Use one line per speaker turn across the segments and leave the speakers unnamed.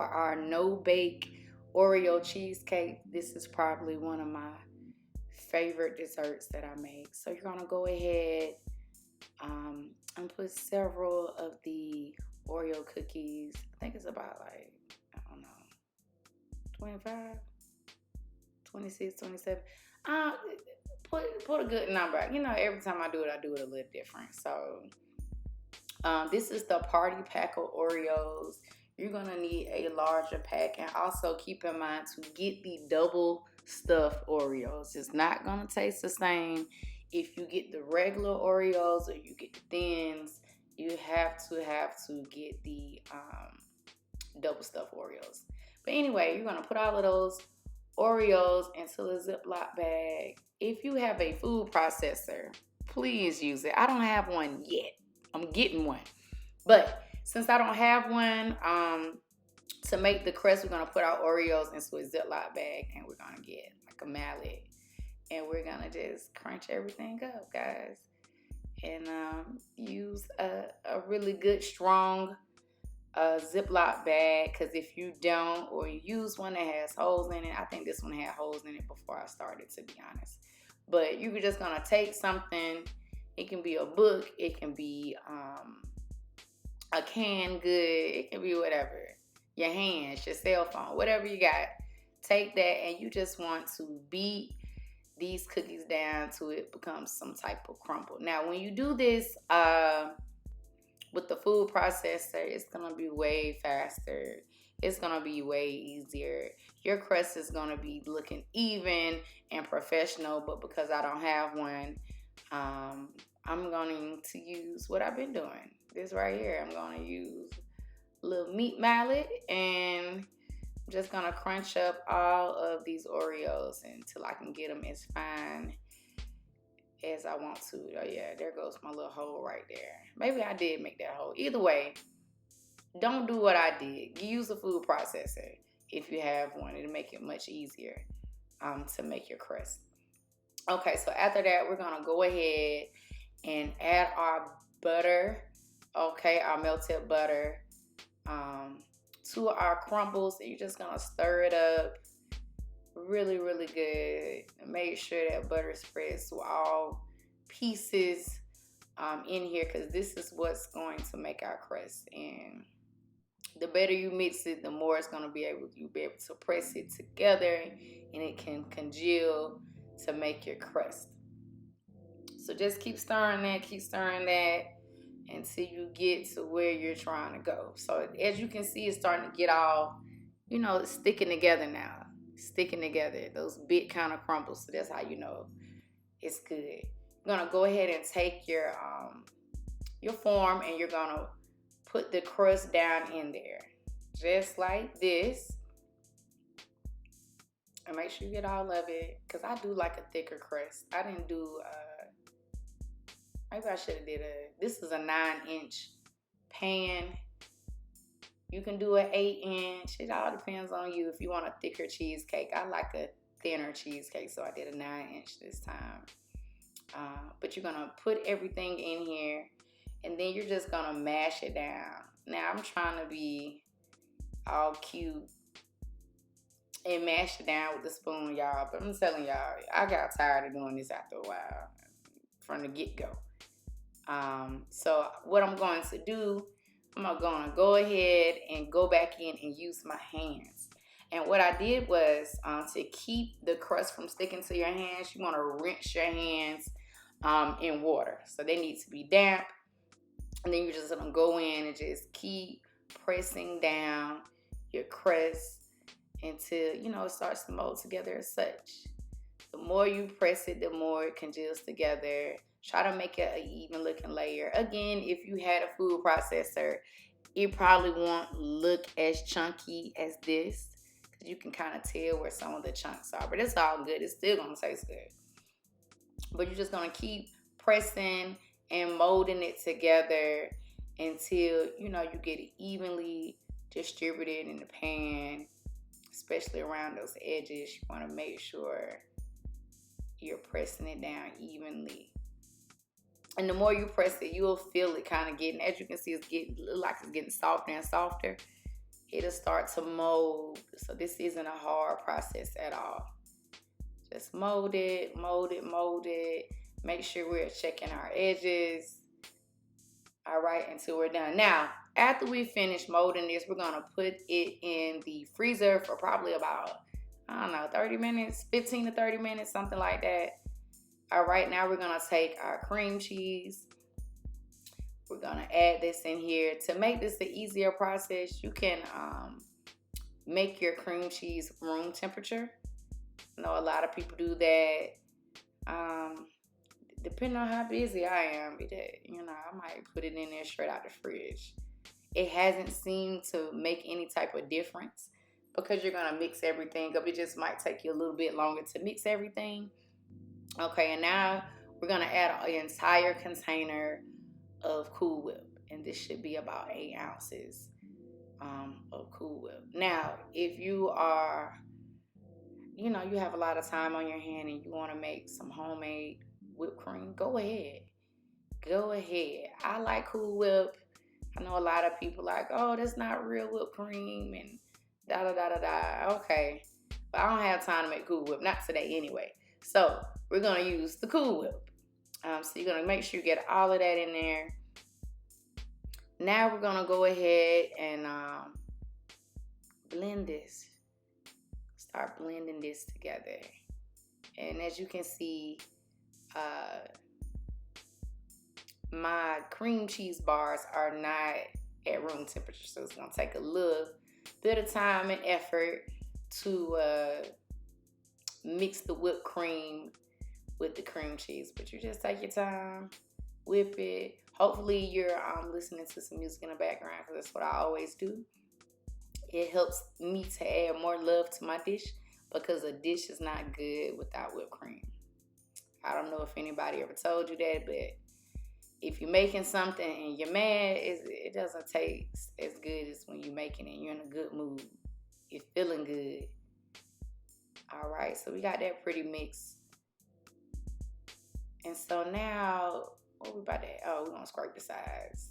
for our no-bake Oreo cheesecake. This is probably one of my favorite desserts that I make. So you're gonna go ahead and put several of the Oreo cookies. I think it's about like, I don't know, 25, 26, 27. Uh, put a good number. You know, every time I do it a little different. So this is the party pack of Oreos. You're gonna need a larger pack, and also keep in mind to get the double stuffed Oreos. It's not gonna taste the same if you get the regular Oreos or you get the thins. You have to get the double stuffed Oreos. But anyway, you're gonna put all of those Oreos into a Ziploc bag. If you have a food processor, please use it. I don't have one yet. I'm getting one. But since I don't have one, to make the crust, we're going to put our Oreos into a Ziploc bag, and we're going to get like a mallet, and we're going to just crunch everything up, guys. And use a really good, strong Ziploc bag, because if you don't, or you use one that has holes in it, I think this one had holes in it before I started, to be honest. But you're just going to take something. It can be a book. It can be a canned good. It can be whatever. Your hands, your cell phone, whatever you got. Take that, and you just want to beat these cookies down till it becomes some type of crumble. Now, when you do this with the food processor, it's going to be way faster. It's going to be way easier. Your crust is going to be looking even and professional, but because I don't have one, I'm going to use what I've been doing. This right here, I'm going to use a little meat mallet, and I'm just going to crunch up all of these Oreos until I can get them as fine as I want to. Oh yeah, there goes my little hole right there. Maybe I did make that hole. Either way, don't do what I did. Use a food processor if you have one. It'll make it much easier to make your crust. Okay, so after that, we're going to go ahead and add our butter, okay, our melted butter, to our crumbles. You're just going to stir it up really, really good. Make sure that butter spreads to all pieces in here, because this is what's going to make our crust. And the better you mix it, the more it's going to you'll be able to press it together, and it can congeal to make your crust. So just keep stirring that until you get to where you're trying to go. So as you can see, it's starting to get all, sticking together now. Sticking together, those big kind of crumbles. So that's how you know it's good. You're gonna go ahead and take your form, and you're gonna put the crust down in there, just like this. And make sure you get all of it, because I do like a thicker crust. I didn't do, maybe I should have this is a 9-inch pan. You can do an 8-inch. It all depends on you if you want a thicker cheesecake. I like a thinner cheesecake, so I did a 9-inch this time. But you're going to put everything in here, and then you're just going to mash it down. Now, I'm trying to be all cute and mash it down with the spoon, y'all. But I'm telling y'all, I got tired of doing this after a while from the get-go. So what I'm going to do, I'm going to go ahead and go back in and use my hands. And what I did was, to keep the crust from sticking to your hands, you want to rinse your hands in water. So they need to be damp. And then you're just going to go in and just keep pressing down your crust until, it starts to mold together as such. The more you press it, the more it congeals together. Try to make it an even looking layer. Again, if you had a food processor, it probably won't look as chunky as this, because you can kind of tell where some of the chunks are. But it's all good. It's still going to taste good. But you're just going to keep pressing and molding it together until, you get it evenly distributed in the pan, especially around those edges. You want to make sure you're pressing it down evenly. And the more you press it, you'll feel it kind of getting, as you can see, look like it's getting softer and softer. it'll start to mold. So this isn't a hard process at all. Just mold it, mold it, mold it. Make sure we're checking our edges. All right, until we're done. Now, after we finish molding this, we're gonna put it in the freezer for probably about, I don't know, 30 minutes, 15 to 30 minutes, something like that. All right, now we're gonna take our cream cheese. We're gonna add this in here. To make this an easier process, you can make your cream cheese room temperature. I know a lot of people do that. Depending on how busy I am, I might put it in there straight out the fridge. It hasn't seemed to make any type of difference because you're gonna mix everything up. It just might take you a little bit longer to mix everything. Okay, and now we're gonna add an entire container of Cool Whip, and this should be about 8 ounces of Cool Whip. Now, if you are, you have a lot of time on your hand and you want to make some homemade whipped cream, go ahead. Go ahead. I like Cool Whip. I know a lot of people like, oh, that's not real whipped cream and da da da da da. Okay, but I don't have time to make Cool Whip, not today anyway. So we're gonna use the Cool Whip. So you're gonna make sure you get all of that in there. Now we're gonna go ahead and blend this. Start blending this together. And as you can see, my cream cheese bars are not at room temperature, so it's gonna take a little bit of time and effort to mix the whipped cream with the cream cheese. But you just take your time, whip it. Hopefully you're listening to some music in the background, because that's what I always do. It helps me to add more love to my dish, because a dish is not good without whipped cream. I don't know if anybody ever told you that, but if you're making something and you're mad, it doesn't taste as good as when you're making it. You're in a good mood. You're feeling good. All right, so we got that pretty mixed. And so now, what we about to, we're going to scrape the sides.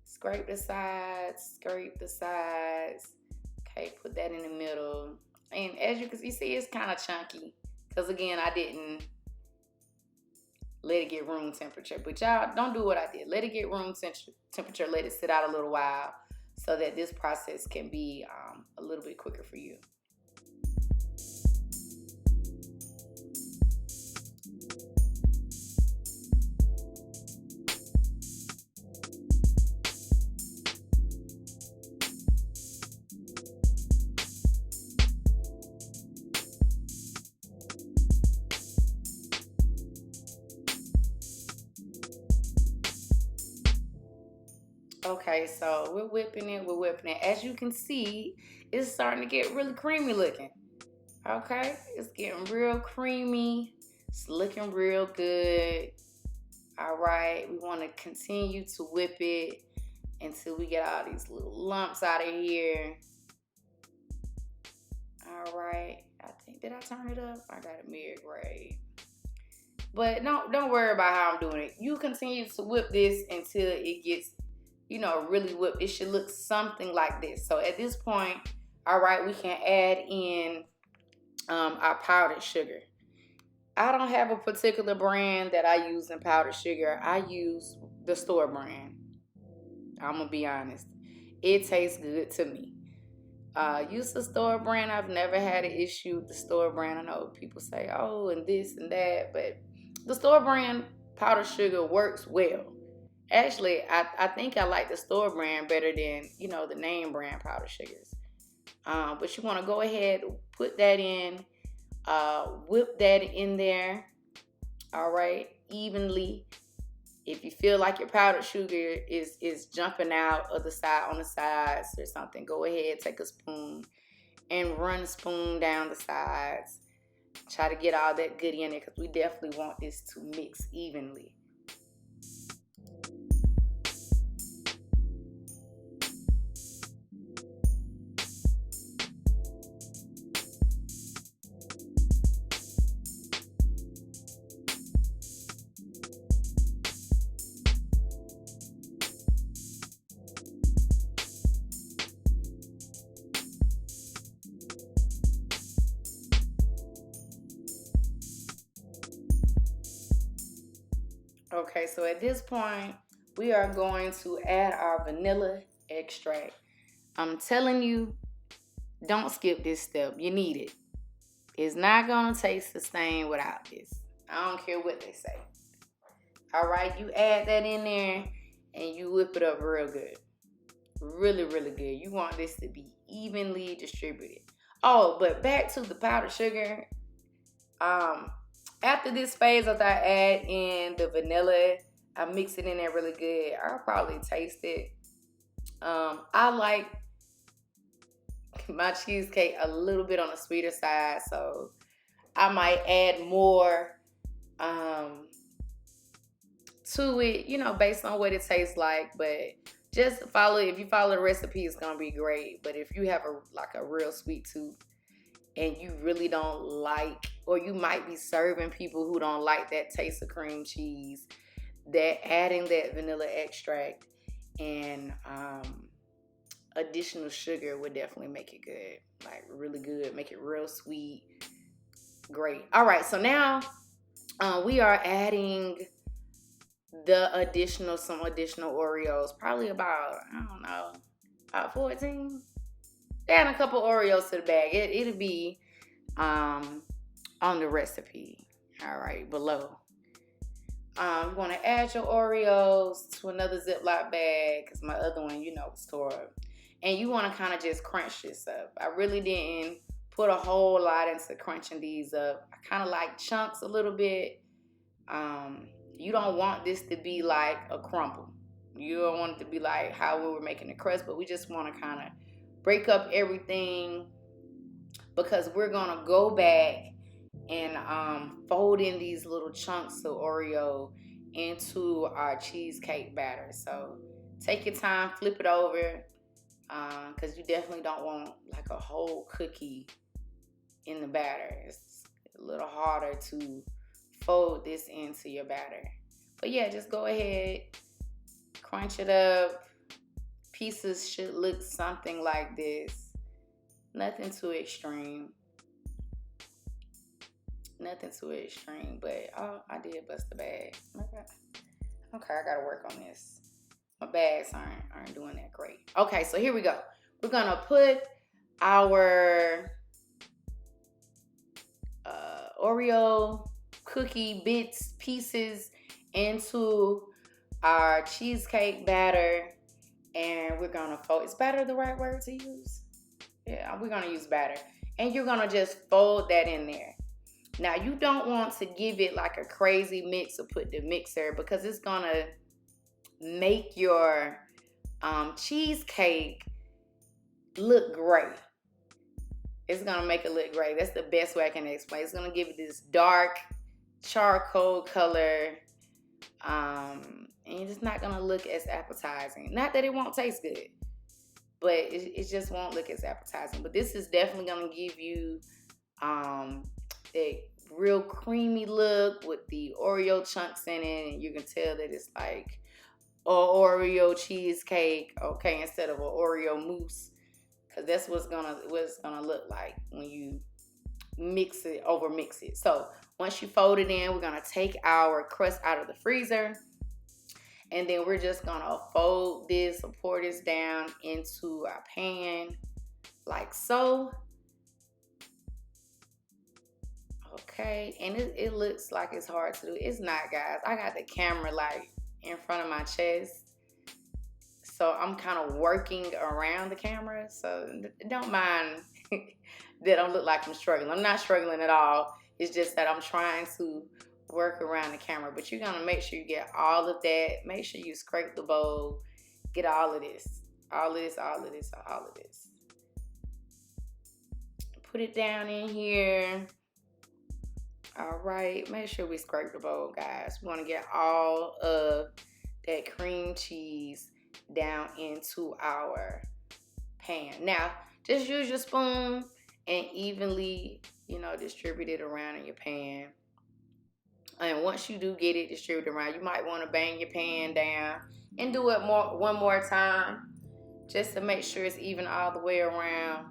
Scrape the sides, scrape the sides. Okay, put that in the middle. And as you can see, it's kind of chunky. Because again, I didn't let it get room temperature. But y'all, don't do what I did. Let it get room temperature. Let it sit out a little while so that this process can be a little bit quicker for you. Okay, so we're whipping it. As you can see, it's starting to get really creamy looking. Okay, it's getting real creamy. It's looking real good. All right, we want to continue to whip it until we get all these little lumps out of here. All right, did I turn it up? I got it mid-grade. But no, don't worry about how I'm doing it. You continue to whip this until it gets, really whipped. It should look something like this. So at this point, all right, we can add in our powdered sugar. I don't have a particular brand that I use in powdered sugar. I use the store brand. I'm going to be honest. It tastes good to me. Use the store brand. I've never had an issue with the store brand. I know people say, oh, and this and that. But the store brand powdered sugar works well. Actually, I think I like the store brand better than, the name brand powdered sugars. But you want to go ahead, put that in, whip that in there, all right, evenly. If you feel like your powdered sugar is jumping out of the side on the sides or something, go ahead, take a spoon and run the spoon down the sides. Try to get all that goodie in there, because we definitely want this to mix evenly. Okay, so at this point, we are going to add our vanilla extract. I'm telling you, don't skip this step. You need it. It's not gonna taste the same without this. I don't care what they say. All right, you add that in there and you whip it up real good. Really, really good. You want this to be evenly distributed. Oh, but back to the powdered sugar. Um, After this phase, after I add in the vanilla, I mix it in there really good. I'll probably taste it. I like my cheesecake a little bit on the sweeter side, so I might add more to it, based on what it tastes like. But just follow, if you follow the recipe, it's gonna be great. But if you have a real sweet tooth and you really don't like, or you might be serving people who don't like that taste of cream cheese, that adding that vanilla extract and additional sugar would definitely make it good, like really good, make it real sweet. Great. All right, so now we are adding some additional Oreos, probably about, I don't know, about 14. Add a couple Oreos to the bag. It'll be on the recipe, all right, below. You want to add your Oreos to another Ziploc bag, because my other one, was tore up. And you want to kind of just crunch this up. I really didn't put a whole lot into crunching these up. I kind of like chunks a little bit. You don't want this to be like a crumble. You don't want it to be like how we were making the crust, but we just want to kind of break up everything, because we're going to go back and fold in these little chunks of Oreo into our cheesecake batter. So take your time, flip it over, because you definitely don't want like a whole cookie in the batter. It's a little harder to fold this into your batter. But yeah, just go ahead, crunch it up. Pieces should look something like this. Nothing too extreme. Nothing too extreme, but I did bust the bag. Okay, I gotta work on this. My bags aren't doing that great. Okay, so here we go. We're gonna put our Oreo cookie bits, pieces into our cheesecake batter, and we're gonna fold. Is batter the right word to use? Yeah, we're gonna use batter, and you're gonna just fold that in there. Now, you don't want to give it like a crazy mix or put the mixer, because it's gonna make your cheesecake look great. It's gonna make it look great. That's the best way I can explain. It's gonna give it this dark charcoal color, and it's not gonna look as appetizing. Not that it won't taste good, but it just won't look as appetizing. But this is definitely gonna give you a real creamy look with the Oreo chunks in it, and you can tell that it's like a Oreo cheesecake, okay, instead of an Oreo mousse, because that's what's gonna look like when you over mix it. So once you fold it in, we're gonna take our crust out of the freezer, and then we're just gonna fold this or pour this down into our pan like so. Okay, and it looks like it's hard to do. It's not, guys. I got the camera like in front of my chest, so I'm kind of working around the camera. So don't mind that I look like I'm struggling. I'm not struggling at all. It's just that I'm trying to work around the camera. But you're gonna make sure you get all of that. Make sure you scrape the bowl. Get all of this. All of this, all of this, all of this. Put it down in here. All right, make sure we scrape the bowl, guys. We want to get all of that cream cheese down into our pan. Now, just use your spoon and evenly, distribute it around in your pan. And once you do get it distributed around, you might want to bang your pan down and do it one more time, just to make sure it's even all the way around.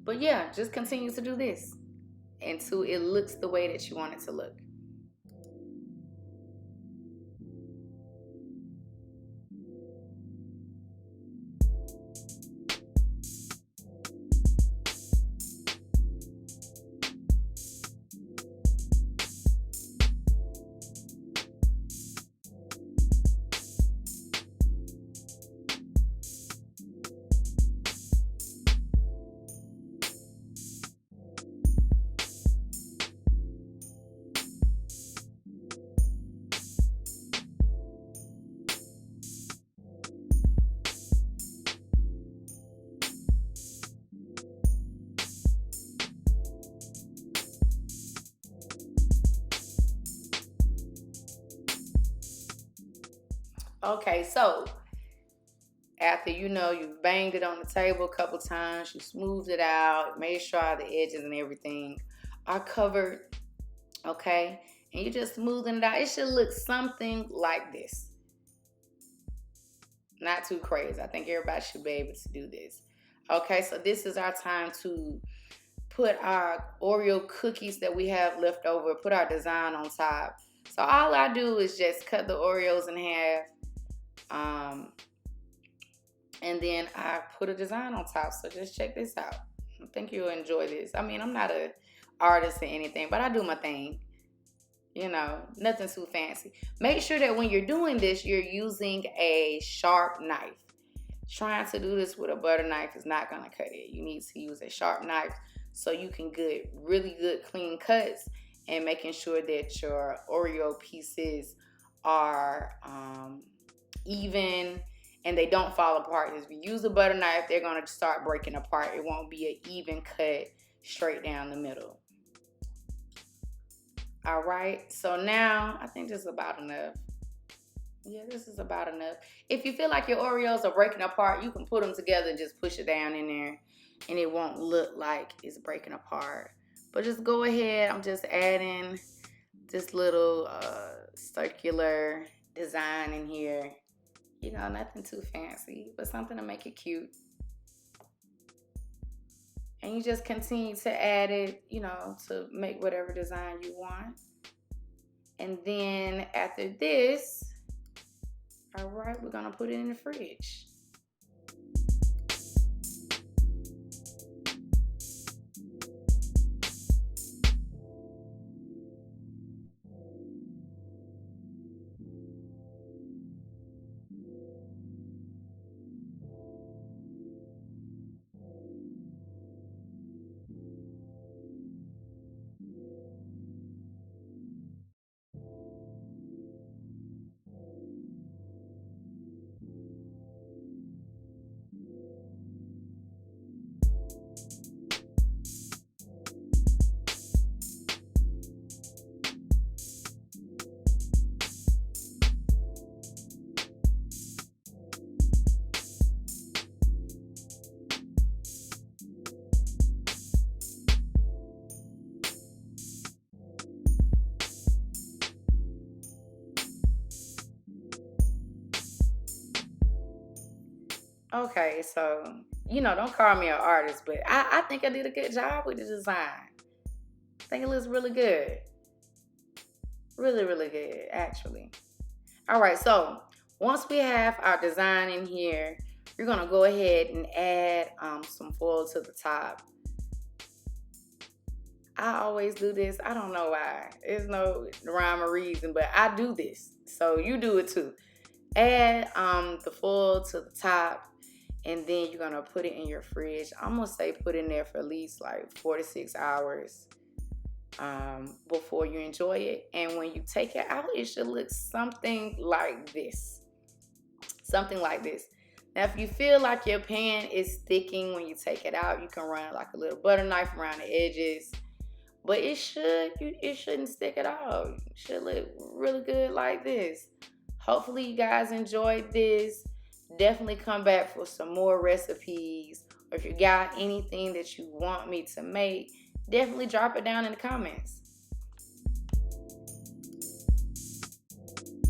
But yeah, just continue to do this until it looks the way that you want it to look. Okay, so after you've banged it on the table a couple times, you smoothed it out, made sure all the edges and everything are covered, okay? And you just smoothing it out. It should look something like this. Not too crazy. I think everybody should be able to do this. Okay, so this is our time to put our Oreo cookies that we have left over, put our design on top. So all I do is just cut the Oreos in half, and then I put a design on top. So just check this out. I think you'll enjoy this. I mean, I'm not an artist or anything, but I do my thing. Nothing too fancy. Make sure that when you're doing this, you're using a sharp knife. Trying to do this with a butter knife is not going to cut it. You need to use a sharp knife so you can get really good clean cuts, and making sure that your Oreo pieces are even and they don't fall apart. If you use a butter knife, they're going to start breaking apart. It won't be an even cut straight down the middle. All right, so now I think this is about enough. Yeah, this is about enough. If you feel like your Oreos are breaking apart, you can put them together and just push it down in there, and it won't look like it's breaking apart. But just go ahead. I'm just adding this little circular design in here. Nothing too fancy, but something to make it cute. And you just continue to add it, to make whatever design you want. And then after this, all right, we're going to put it in the fridge. Okay, so, don't call me an artist, but I think I did a good job with the design. I think it looks really good. Really, really good, actually. All right, so once we have our design in here, you're going to go ahead and add some foil to the top. I always do this. I don't know why. There's no rhyme or reason, but I do this. So you do it too. Add the foil to the top, and then you're going to put it in your fridge. I'm going to say put in there for at least like 4 to 6 hours before you enjoy it. And when you take it out, it should look something like this. Something like this. Now, if you feel like your pan is sticking when you take it out, you can run like a little butter knife around the edges. But it shouldn't stick at all. It should look really good like this. Hopefully you guys enjoyed this. Definitely come back for some more recipes. Or if you got anything that you want me to make, definitely drop it down in the comments.